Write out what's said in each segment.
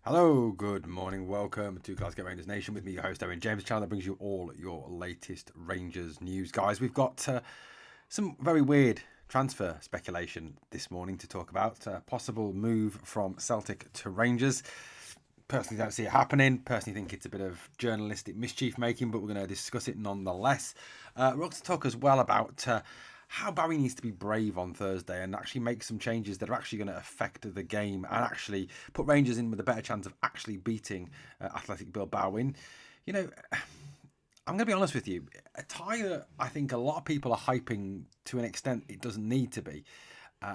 Hello, good morning, welcome to Glasgow Rangers Nation with me, your host Owen James, the channel that brings you all your latest Rangers news. Guys, we've got some very weird transfer speculation this morning to talk about. Possible move from Celtic to Rangers. Personally, don't see it happening. Personally, think it's a bit of journalistic mischief making, but we're going to discuss it nonetheless. We're going to talk as well about how Barry needs to be brave on Thursday and actually make some changes that are actually going to affect the game and actually put Rangers in with a better chance of actually beating Athletic Bilbao. You know, I'm going to be honest with you. A tie, I think a lot of people are hyping to an extent it doesn't need to be.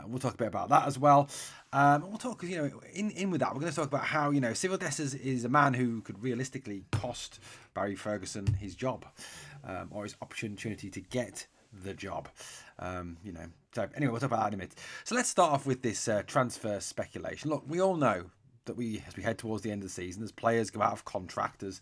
We'll talk a bit about that as well. We'll talk, in with that, we're going to talk about how, Cyril Dessers is a man who could realistically cost Barry Ferguson his job or his opportunity to get the job. So anyway, we'll talk about that in a minute. So let's start off with this transfer speculation. Look, we all know that as we head towards the end of the season, as players go out of contract, as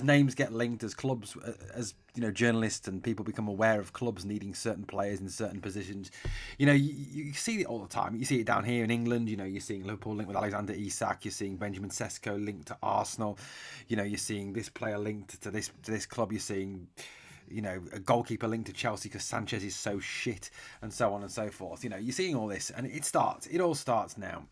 names get linked, as clubs, as journalists and people become aware of clubs needing certain players in certain positions. You see it all the time. You see it down here in England. You're seeing Liverpool linked with Alexander Isak. You're seeing Benjamin Sesko linked to Arsenal. You're seeing this player linked to this club. You're seeing a goalkeeper linked to Chelsea because Sanchez is so shit, and so on and so forth. You're seeing all this, and it all starts now.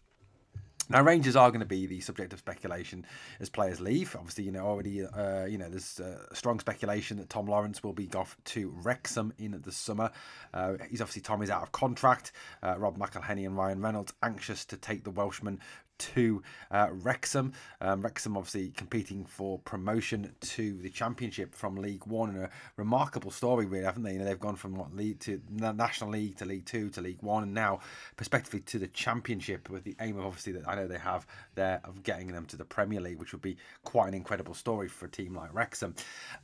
Now, Rangers are going to be the subject of speculation as players leave. Obviously, already, there's strong speculation that Tom Lawrence will be off to Wrexham in the summer. Tom is out of contract. Rob McElhenney and Ryan Reynolds anxious to take the Welshman to Wrexham. Wrexham obviously competing for promotion to the Championship from League One, and a remarkable story, really, haven't they? They've gone from league to National League to League Two to League One, and now prospectively to the Championship, with the aim of obviously that I know they have there of getting them to the Premier League, which would be quite an incredible story for a team like Wrexham.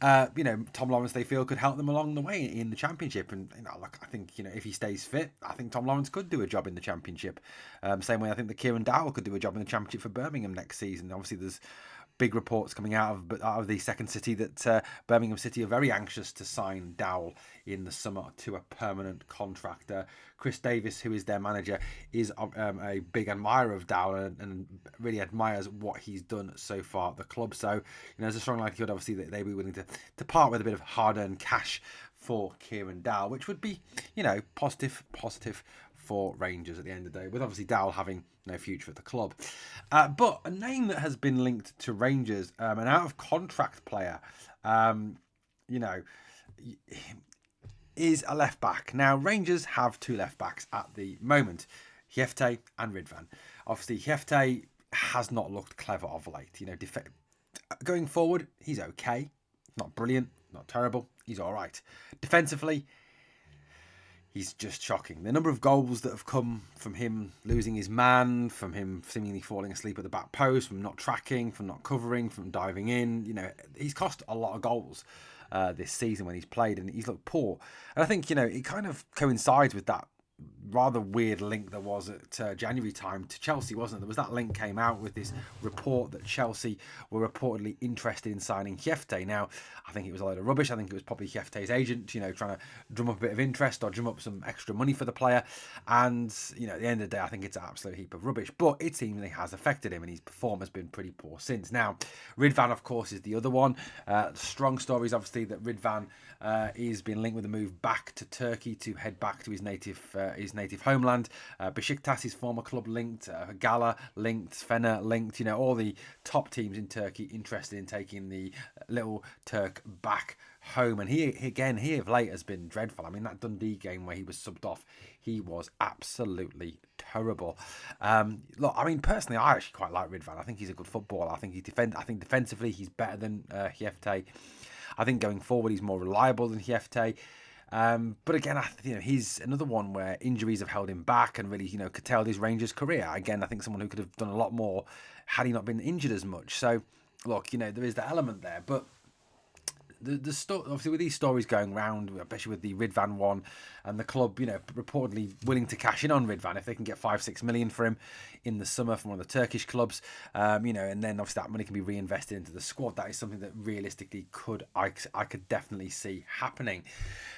Tom Lawrence, they feel, could help them along the way in the Championship, and look, I think if he stays fit, I think Tom Lawrence could do a job in the Championship. Same way I think that Kieran Dowell could do a job in the Championship for Birmingham next season. Obviously, there's big reports coming out of the second city that Birmingham City are very anxious to sign Dowell in the summer to a permanent contract. Chris Davis, who is their manager, is a big admirer of Dowell and really admires what he's done so far at the club. So, there's a strong likelihood, obviously, that they'd be willing to part with a bit of hard-earned cash for Kieran Dowell, which would be, positive for Rangers at the end of the day, with obviously Dowell having no future at the club. But a name that has been linked to Rangers, an out-of-contract player, is a left-back. Now, Rangers have two left-backs at the moment, Hjefte and Ridvan. Obviously, Hjefte has not looked clever of late. Going forward, he's okay. Not brilliant, not terrible. He's all right. Defensively, he's just shocking. The number of goals that have come from him losing his man, from him seemingly falling asleep at the back post, from not tracking, from not covering, from diving in. He's cost a lot of goals this season when he's played, and he's looked poor. And I think, it kind of coincides with that rather weird link there was at January time to Chelsea, wasn't it? There was that link came out with this report that Chelsea were reportedly interested in signing Hjefte. Now, I think it was a load of rubbish. I think it was probably Hjefte's agent, trying to drum up a bit of interest or drum up some extra money for the player. And, at the end of the day, I think it's an absolute heap of rubbish. But it seemingly has affected him, and his performance has been pretty poor since. Now, Ridvan, of course, is the other one. Strong stories, obviously, that Ridvan is being linked with a move back to Turkey to head back to his native homeland. Besiktas, his former club, linked. Gala linked. Fener linked. All the top teams in Turkey interested in taking the little Turk back home. And he of late has been dreadful. I mean, that Dundee game where he was subbed off, he was absolutely terrible. Look, I mean, personally, I actually quite like Ridvan. I think he's a good footballer. I think I think defensively he's better than Hjefte. I think going forward he's more reliable than Hjefte. But again, he's another one where injuries have held him back and really, curtailed his Rangers career. Again, I think someone who could have done a lot more had he not been injured as much. So, look, there is the element there. But obviously with these stories going round, especially with the Ridvan one, and the club, reportedly willing to cash in on Ridvan if they can get 5-6 million for him in the summer from one of the Turkish clubs, and then obviously that money can be reinvested into the squad. That is something that realistically I could definitely see happening.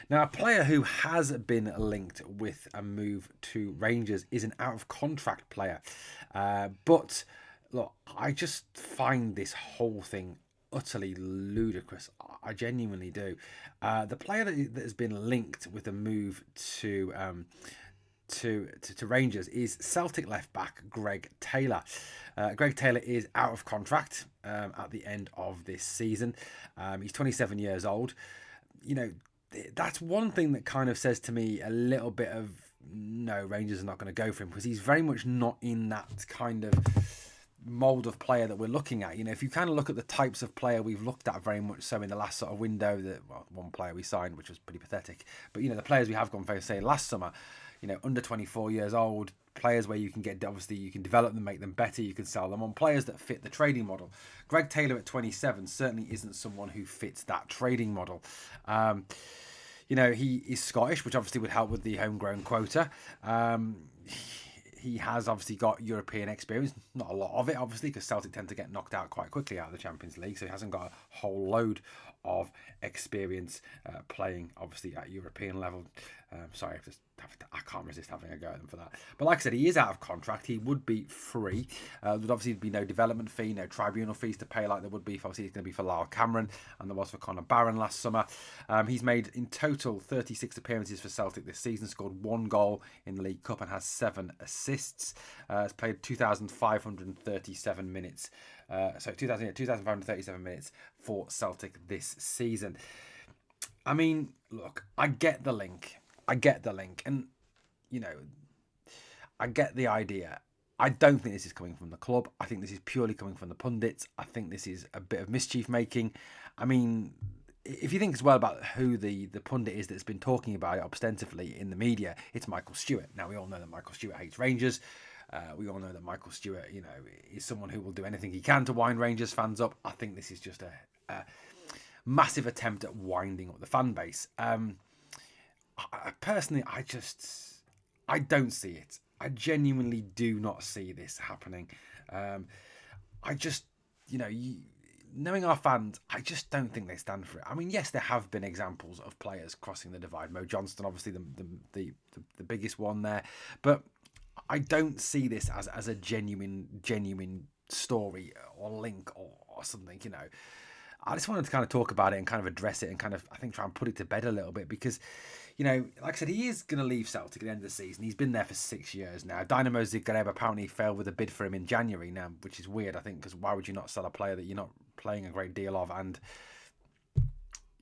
Now, a player who has been linked with a move to Rangers is an out of contract player, but Look, I just find this whole thing utterly ludicrous. I genuinely do. The player that has been linked with a move to Rangers is Celtic left back Greg Taylor. Greg Taylor is out of contract at the end of this season. He's 27 years old. You know, that's one thing that kind of says to me a little bit of no, Rangers are not going to go for him, because he's very much not in that kind of mold of player that we're looking at. You know, if you kind of look at the types of player we've looked at very much so in the last sort of window, that one player we signed, which was pretty pathetic, but the players we have gone for, say, last summer, under 24 years old, players where you can get, obviously you can develop them, make them better, you can sell them on, players that fit the trading model. Greg Taylor at 27 certainly isn't someone who fits that trading model. He is Scottish, which obviously would help with the homegrown quota. He has obviously got European experience, not a lot of it, obviously, because Celtic tend to get knocked out quite quickly out of the Champions League, so he hasn't got a whole load of experience playing, obviously, at European level. Sorry, I can't resist having a go at them for that. But like I said, he is out of contract. He would be free. There would obviously be no development fee, no tribunal fees to pay like there would be. Obviously, it's going to be for Lyle Cameron, and there was for Conor Barron last summer. He's made in total 36 appearances for Celtic this season, scored 1 goal in the League Cup and has 7 assists. Has played 2,537 minutes. 2,537 minutes for Celtic this season. I mean, look, I get the link. And, I get the idea. I don't think this is coming from the club. I think this is purely coming from the pundits. I think this is a bit of mischief making. I mean, if you think as well about who the pundit is that's been talking about it ostensively in the media, it's Michael Stewart. Now, we all know that Michael Stewart hates Rangers. We all know that Michael Stewart, is someone who will do anything he can to wind Rangers fans up. I think this is just a massive attempt at winding up the fan base. Personally, I don't see it. I genuinely do not see this happening. I just, knowing our fans, I just don't think they stand for it. I mean, yes, there have been examples of players crossing the divide. Mo Johnston, obviously the biggest one there, but I don't see this as a genuine story or link or something. I just wanted to kind of talk about it and kind of address it and kind of, I think, try and put it to bed a little bit, because, like I said, he is going to leave Celtic at the end of the season. He's been there for 6 years now. Dynamo Zagreb apparently failed with a bid for him in January now, which is weird, I think, because why would you not sell a player that you're not playing a great deal of, and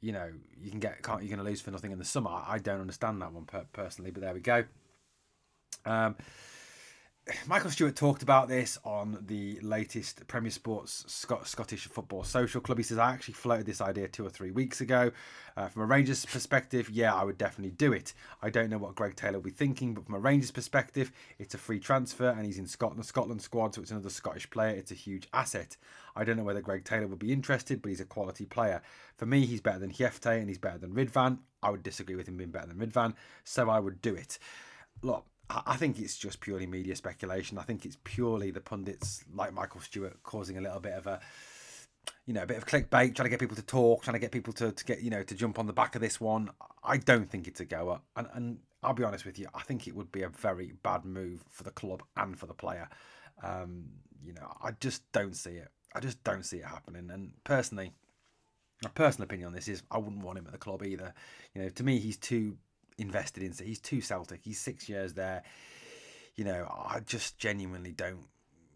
you're going to lose for nothing in the summer? I don't understand that one personally, but there we go. Michael Stewart talked about this on the latest Premier Sports Scottish Football Social Club. He says, I actually floated this idea 2 or 3 weeks ago. From a Rangers perspective, yeah, I would definitely do it. I don't know what Greg Taylor will be thinking, but from a Rangers perspective, it's a free transfer and he's in Scotland squad, so it's another Scottish player. It's a huge asset. I don't know whether Greg Taylor would be interested, but he's a quality player. For me, he's better than Hjefte and he's better than Ridvan. I would disagree with him being better than Ridvan, so I would do it. Look, I think it's just purely media speculation. I think it's purely the pundits like Michael Stewart causing a little bit of a bit of clickbait, trying to get people to talk, trying to get people to get, to jump on the back of this one. I don't think it's a goer. And I'll be honest with you, I think it would be a very bad move for the club and for the player. I just don't see it. I just don't see it happening. And personally, my personal opinion on this is I wouldn't want him at the club either. To me, he's too invested in, he's too Celtic. He's 6 years there. I just genuinely don't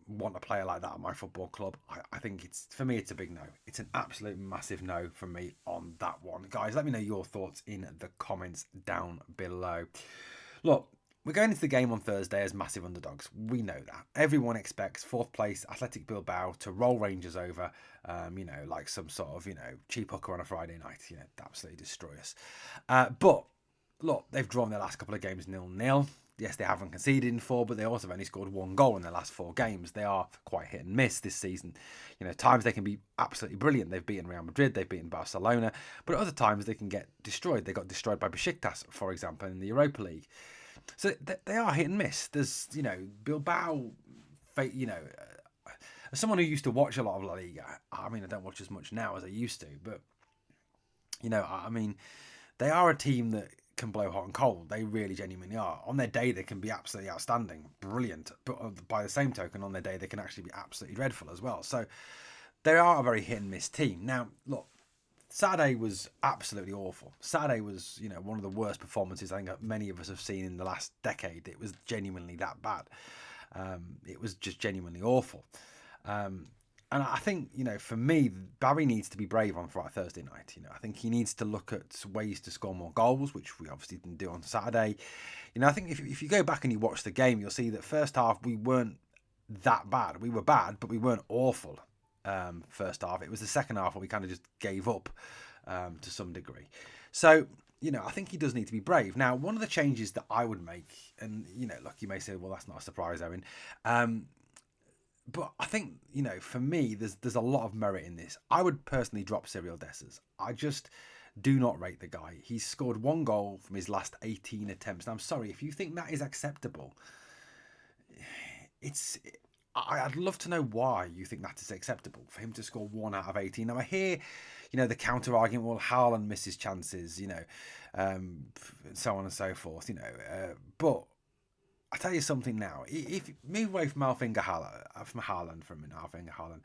want a player like that at my football club. I think for me it's a big no. It's an absolute massive no from me on that one. Guys, let me know your thoughts in the comments down below. Look, we're going into the game on Thursday as massive underdogs. We know that. Everyone expects 4th place Athletic Bilbao to roll Rangers over, like some sort of, cheap hooker on a Friday night, absolutely destroy us. But look, they've drawn their last couple of games 0-0. Yes, they haven't conceded in 4, but they also have only scored 1 goal in their last 4 games. They are quite hit and miss this season. Times they can be absolutely brilliant. They've beaten Real Madrid, they've beaten Barcelona, but at other times they can get destroyed. They got destroyed by Besiktas, for example, in the Europa League. So they are hit and miss. There's, Bilbao, as someone who used to watch a lot of La Liga, I mean, I don't watch as much now as I used to, but, they are a team that can blow hot and cold. They really genuinely are. On their day, they can be absolutely outstanding, brilliant. But by the same token, on their day, they can actually be absolutely dreadful as well. So they are a very hit and miss team. Now, look, Saturday was absolutely awful. Saturday was, one of the worst performances I think that many of us have seen in the last decade. It was genuinely that bad. It was just genuinely awful. And I think, for me, Barry needs to be brave on Thursday night. I think he needs to look at ways to score more goals, which we obviously didn't do on Saturday. I think if you go back and you watch the game, you'll see that first half we weren't that bad. We were bad, but we weren't awful. First half, it was the second half where we kind of just gave up to some degree. So, I think he does need to be brave. Now, one of the changes that I would make, and look, you may say, well, that's not a surprise, Owen. But I think, for me, there's a lot of merit in this. I would personally drop Cyril Dessers. I just do not rate the guy. He's scored 1 goal from his last 18 attempts. And I'm sorry, if you think that is acceptable, I'd love to know why you think that is acceptable for him to score 1 out of 18. Now I hear, the counter argument, well, Haaland misses chances, so on and so forth, but I tell you something now. If move away from Erling Haaland, from Erling Haaland.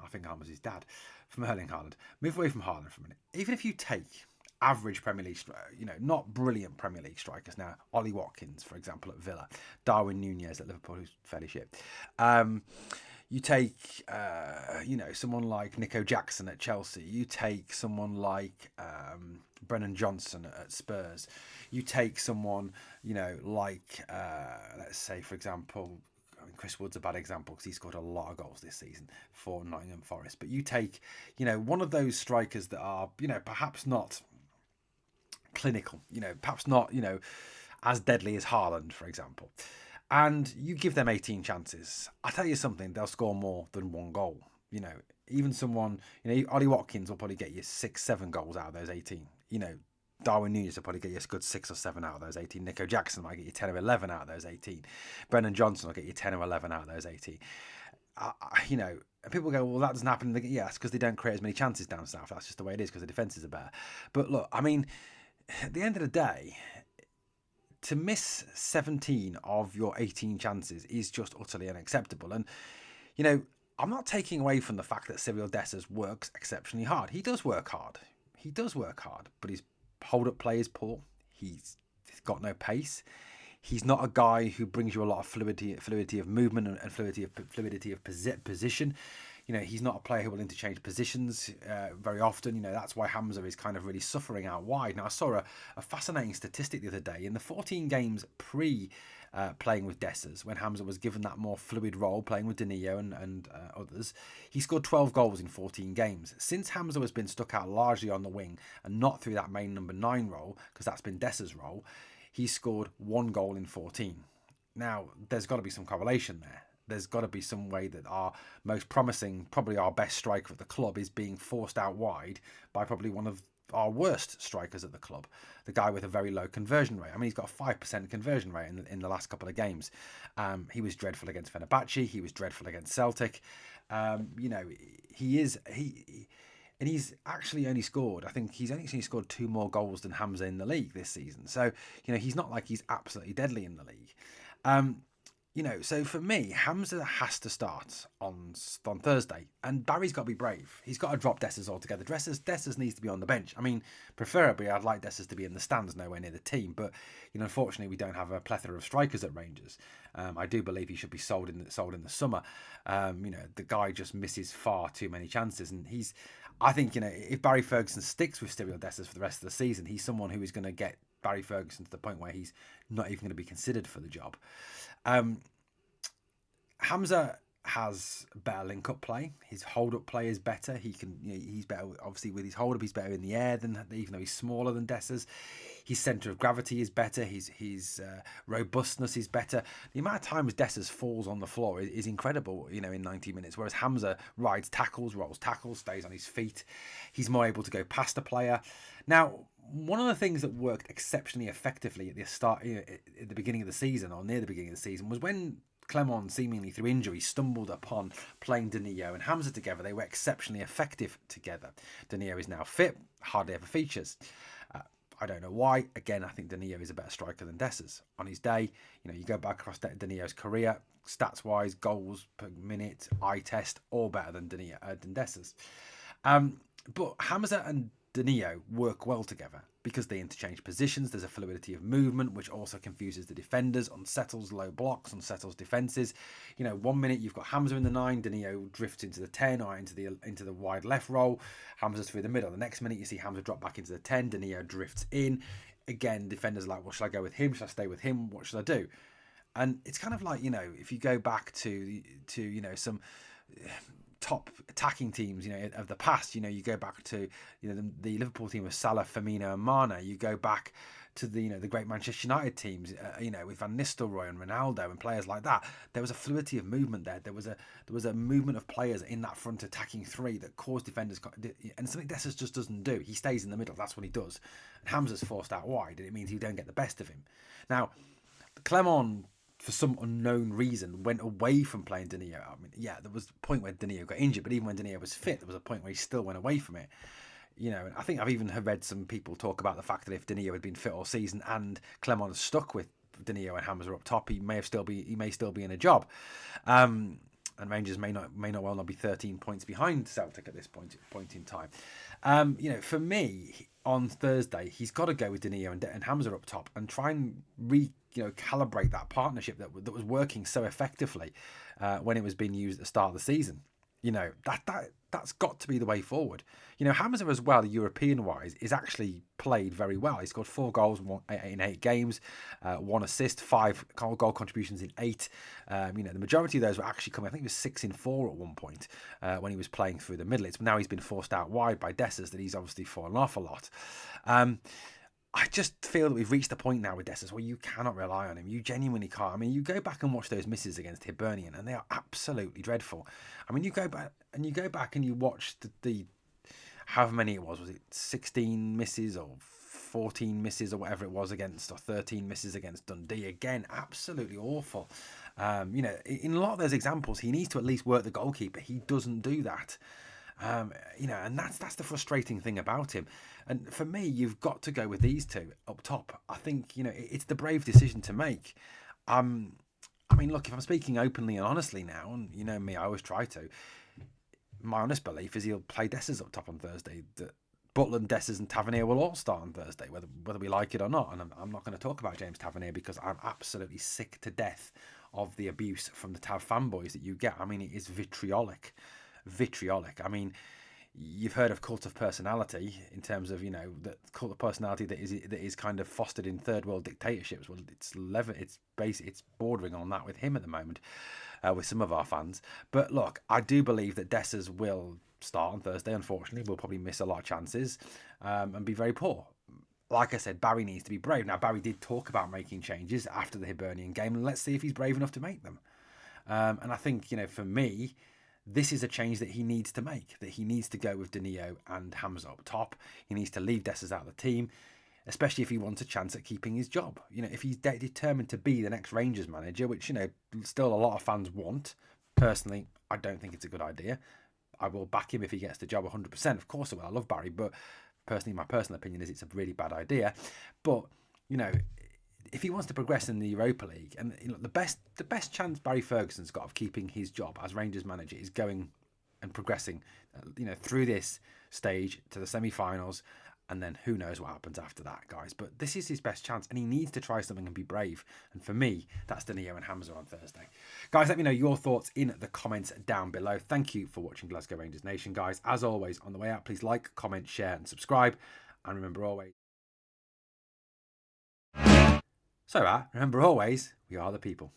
I think Haaland was his dad. From Erling Haaland, move away from Haaland for a minute. Even if you take average Premier League, not brilliant Premier League strikers. Now, Ollie Watkins, for example, at Villa, Darwin Nunez at Liverpool, who's fairly shit. You take, someone like Nico Jackson at Chelsea. You take someone like Brennan Johnson at Spurs. You take someone, like, let's say, for example, Chris Wood's a bad example because he scored a lot of goals this season for Nottingham Forest. But you take, one of those strikers that are, perhaps not clinical, perhaps not, as deadly as Haaland, for example. And you give them 18 chances. I tell you something, they'll score more than 1 goal. Even someone, Ollie Watkins will probably get you 6-7 goals out of those 18. Darwin Nunez will probably get you a good 6 or 7 out of those 18. Nico Jackson might get you 10 or 11 out of those 18. Brennan Johnson will get you 10 or 11 out of those 18. And people go, well, that doesn't happen. Yeah, it's because they don't create as many chances down south. That's just the way it is because the defences are better. But look, I mean, at the end of the day, to miss 17 of your 18 chances is just utterly unacceptable. And, I'm not taking away from the fact that Cyril Dessers works exceptionally hard. He does work hard. But his hold-up play is poor. He's got no pace. He's not a guy who brings you a lot of fluidity of movement and fluidity of position. He's not a player who will interchange positions very often. That's why Hamza is kind of really suffering out wide. Now, I saw a fascinating statistic the other day. In the 14 games playing with Dessers, when Hamza was given that more fluid role, playing with Danilo and others, he scored 12 goals in 14 games. Since Hamza has been stuck out largely on the wing and not through that main number 9 role, because that's been Dessers' role, he scored 1 goal in 14. Now, there's got to be some correlation there. There's got to be some way that our most promising, probably our best striker at the club, is being forced out wide by probably one of our worst strikers at the club, the guy with a very low conversion rate. I mean, he's got a 5% conversion rate in the last couple of games. He was dreadful against Fenerbahce. He was dreadful against Celtic. And he's actually only scored, I think he's only scored 2 more goals than Hamza in the league this season. So, he's not like he's absolutely deadly in the league. So for me, Hamza has to start on Thursday, and Barry's got to be brave. He's got to drop Dessers altogether. Dessers needs to be on the bench. I mean, preferably, I'd like Dessers to be in the stands, nowhere near the team. But unfortunately, we don't have a plethora of strikers at Rangers. I do believe he should be sold in the summer. The guy just misses far too many chances, and I think if Barry Ferguson sticks with Cyril Dessers for the rest of the season, he's someone who is going to get Barry Ferguson to the point where he's not even going to be considered for the job. Hamza has better link-up play. His hold-up play is better. He's better, obviously, with his hold-up. He's better in the air even though he's smaller than Dessers. His centre of gravity is better. His robustness is better. The amount of times Dessers falls on the floor is incredible, in 90 minutes. Whereas Hamza rides tackles, rolls tackles, stays on his feet. He's more able to go past a player. Now, one of the things that worked exceptionally effectively at the beginning of the season, or near the beginning of the season, was when Clement, seemingly through injury, stumbled upon playing Danilo and Hamza together. They were exceptionally effective together. Danilo is now fit, hardly ever features. I don't know why. Again, I think Danilo is a better striker than Dessers. On his day, you go back across Danilo's career, stats-wise, goals per minute, eye test, all better than Dessers. But Hamza and Danilo work well together because they interchange positions. There's a fluidity of movement, which also confuses the defenders, unsettles low blocks, unsettles defences. 1 minute you've got Hamza in the 9, Danilo drifts into the 10 or into the wide left role. Hamza's through the middle. The next minute you see Hamza drop back into the 10, Danilo drifts in. Again, defenders are like, well, should I go with him? Should I stay with him? What should I do? And it's kind of like, if you go back to some top attacking teams, of the past, you go back to, the Liverpool team with Salah, Firmino and Mane. You go back to the great Manchester United teams, with Van Nistelrooy and Ronaldo and players like that. There was a fluidity of movement there. There was a movement of players in that front attacking three that caused defenders, and something Dessers just doesn't do. He stays in the middle. That's what he does. And Hamza's forced out wide, and it means you don't get the best of him. Now, Clement, for some unknown reason, went away from playing Danilo. I mean, yeah, there was a point where Danilo got injured, but even when Danilo was fit, there was a point where he still went away from it. And I think I've even read some people talk about the fact that if Danilo had been fit all season and Clement stuck with Danilo and Hamza up top, he may still be in a job. And Rangers may not well not be 13 points behind Celtic at this point in time. For me, on Thursday, he's got to go with Danilo and Hamza up top and try and calibrate that partnership that was working so effectively when it was being used at the start of the season. That's got to be the way forward. Hamza as well, European-wise, is actually played very well. He scored 4 goals in 8 games, 1 assist, 5 goal contributions in 8. The majority of those were actually coming. I think it was 6 in 4 at one point when he was playing through the middle. Now he's been forced out wide by Dessers that he's obviously fallen off a lot. I just feel that we've reached a point now with Dessers where you cannot rely on him. You genuinely can't. I mean, you go back and watch those misses against Hibernian, and they are absolutely dreadful. I mean, you go back and you watch the however many it was it 16 misses or 14 misses or whatever it was against, or 13 misses against Dundee. Again, absolutely awful. In a lot of those examples, he needs to at least work the goalkeeper. He doesn't do that. And that's the frustrating thing about him. And for me, you've got to go with these two up top. I think, it's the brave decision to make. I mean, look, if I'm speaking openly and honestly now, and you know me, I always try to, my honest belief is he'll play Dessers up top on Thursday. That Butland, Dessers and Tavernier will all start on Thursday, whether we like it or not. And I'm not going to talk about James Tavernier because I'm absolutely sick to death of the abuse from the Tav fanboys that you get. I mean, it is vitriolic. I mean, you've heard of cult of personality in terms of, the cult of personality that is kind of fostered in third world dictatorships. Well, it's bordering on that with him at the moment, with some of our fans. But look, I do believe that Dessers will start on Thursday. Unfortunately, we'll probably miss a lot of chances and be very poor. Like I said, Barry needs to be brave. Now, Barry did talk about making changes after the Hibernian game, and let's see if he's brave enough to make them. And I think, for me, this is a change that he needs to make, that he needs to go with Danilo and Hamza up top. He needs to leave Dessers out of the team, especially if he wants a chance at keeping his job. If he's determined to be the next Rangers manager, which, still a lot of fans want. Personally, I don't think it's a good idea. I will back him if he gets the job 100%. Of course I will. I love Barry, but personally, my personal opinion is it's a really bad idea. But, if he wants to progress in the Europa League, and the best chance Barry Ferguson's got of keeping his job as Rangers manager is going and progressing, through this stage to the semi-finals, and then who knows what happens after that, guys. But this is his best chance, and he needs to try something and be brave. And for me, that's Danilo and Hamza on Thursday. Guys, let me know your thoughts in the comments down below. Thank you for watching Glasgow Rangers Nation, guys. As always, on the way out, please like, comment, share, and subscribe. And remember always, we are the people.